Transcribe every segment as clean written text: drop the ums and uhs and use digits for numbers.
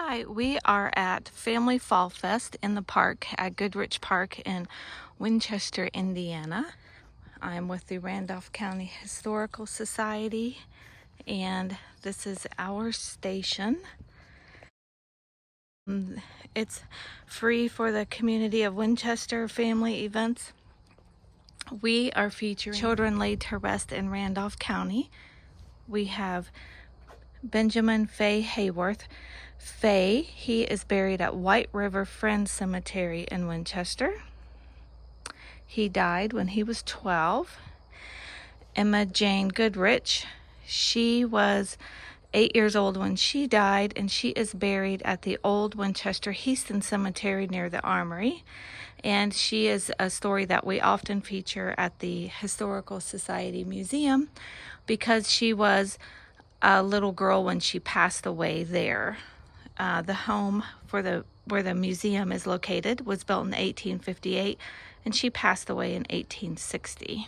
Hi, we are at Family Fall Fest in the park at Goodrich Park in Winchester, Indiana. I'm with the Randolph County Historical Society, and this is our station. It's free for the community of Winchester family events. We are featuring children laid to rest in Randolph County. We have Benjamin Fay Hayworth. Fay, he is buried at White River Friends Cemetery in Winchester. He died when he was 12. Emma Jane Goodrich, she was 8 years old when she died, and she is buried at the old Winchester Heaston Cemetery near the Armory. And she is a story that we often feature at the Historical Society Museum because she was a little girl when she passed away there. The home where the museum is located was built in 1858, and she passed away in 1860.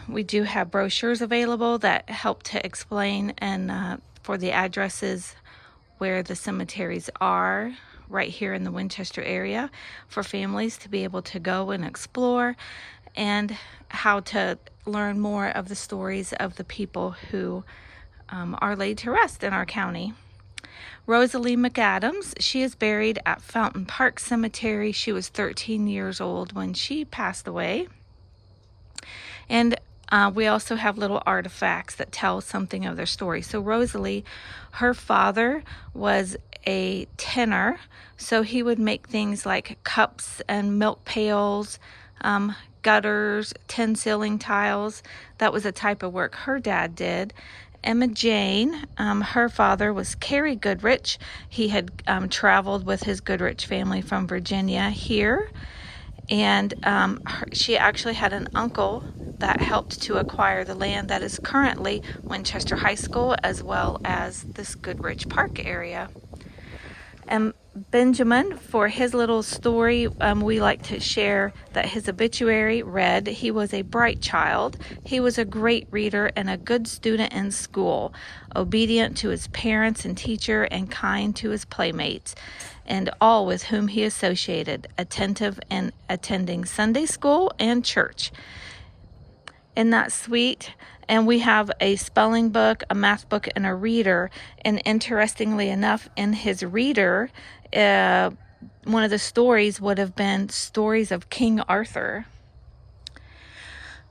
We do have brochures available that help to explain and for the addresses where the cemeteries are right here in the Winchester area for families to be able to go and explore, and how to learn more of the stories of the people who are laid to rest in our county. Rosalie McAdams, she is buried at Fountain Park Cemetery. She was 13 years old when she passed away. And we also have little artifacts that tell something of their story. So Rosalie, her father was a tinner, so he would make things like cups and milk pails, gutters, tin ceiling tiles. That was a type of work her dad did. Emma Jane, her father was Cary Goodrich. He had traveled with his Goodrich family from Virginia here, and she actually had an uncle that helped to acquire the land that is currently Winchester High School, as well as this Goodrich Park area. And Benjamin, for his little story, we like to share that his obituary read, he was a bright child. He was a great reader and a good student in school, obedient to his parents and teacher, and kind to his playmates and all with whom he associated, attentive and attending Sunday school and church. Isn't that sweet? And we have a spelling book, a math book, and a reader. And interestingly enough, in his reader, one of the stories would have been stories of King Arthur.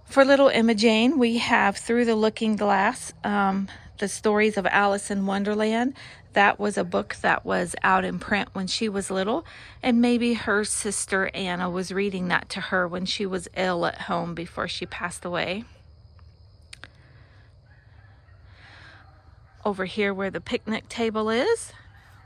For little Emma Jane, we have Through the Looking Glass, the stories of Alice in Wonderland. That was a book that was out in print when she was little, and maybe her sister Anna was reading that to her when she was ill at home before she passed away. Over here where the picnic table is,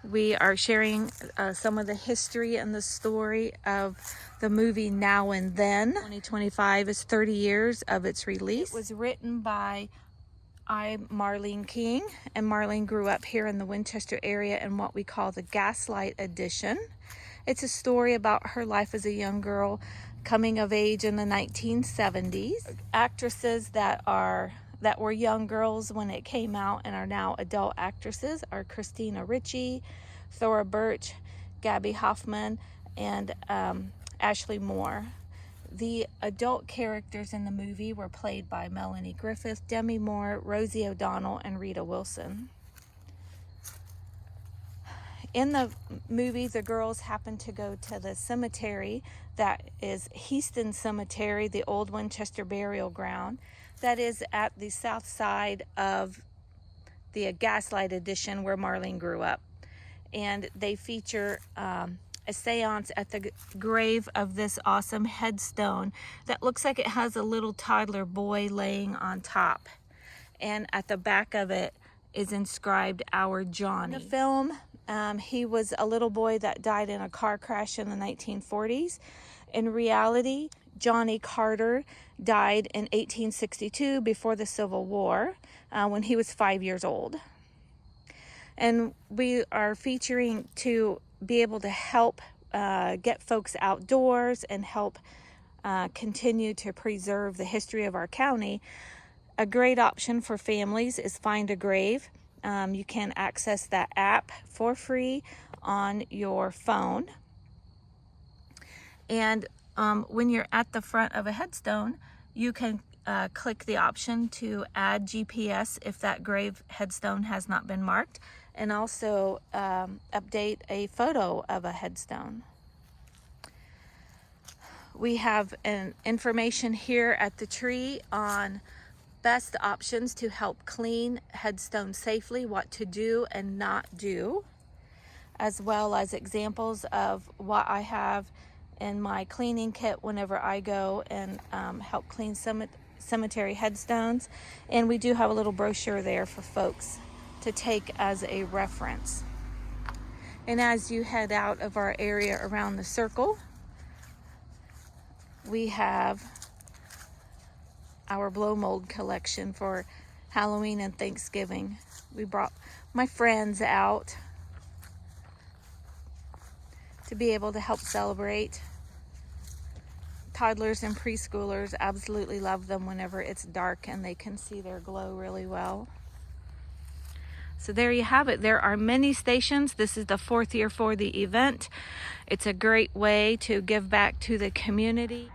we are sharing some of the history and the story of the movie Now and Then. 2025 is 30 years of its release. It was written by Marlene King, and Marlene grew up here in the Winchester area in what we call the Gaslight Edition. It's a story about her life as a young girl coming of age in the 1970s. Actresses that were young girls when it came out and are now adult actresses are Christina Ricci, Thora Birch, Gabby Hoffman, and Ashley Moore. The adult characters in the movie were played by Melanie Griffith, Demi Moore, Rosie O'Donnell, and Rita Wilson. In the movie, the girls happen to go to the cemetery that is Heaston Cemetery, the old Winchester burial ground, that is at the south side of the Gaslight Edition where Marlene grew up. And they feature a seance at the grave of this awesome headstone that looks like it has a little toddler boy laying on top. And at the back of it is inscribed, "Our Johnny." In the film, he was a little boy that died in a car crash in the 1940s. In reality, Johnny Carter died in 1862 before the Civil War when he was 5 years old. And we are featuring to be able to help get folks outdoors and help continue to preserve the history of our county. A great option for families is Find a Grave. You can access that app for free on your phone. And when you're at the front of a headstone, you can click the option to add GPS if that grave headstone has not been marked, and also update a photo of a headstone. We have an information here at the tree on best options to help clean headstones safely, what to do and not do, as well as examples of what I have in my cleaning kit whenever I go and help clean cemetery headstones. And we do have a little brochure there for folks to take as a reference. And as you head out of our area around the circle, we have our blow mold collection for Halloween and Thanksgiving. We brought my friends out to be able to help celebrate. Toddlers and preschoolers absolutely love them whenever it's dark and they can see their glow really well. So there you have it. There are many stations. This is the 4th year for the event. It's a great way to give back to the community.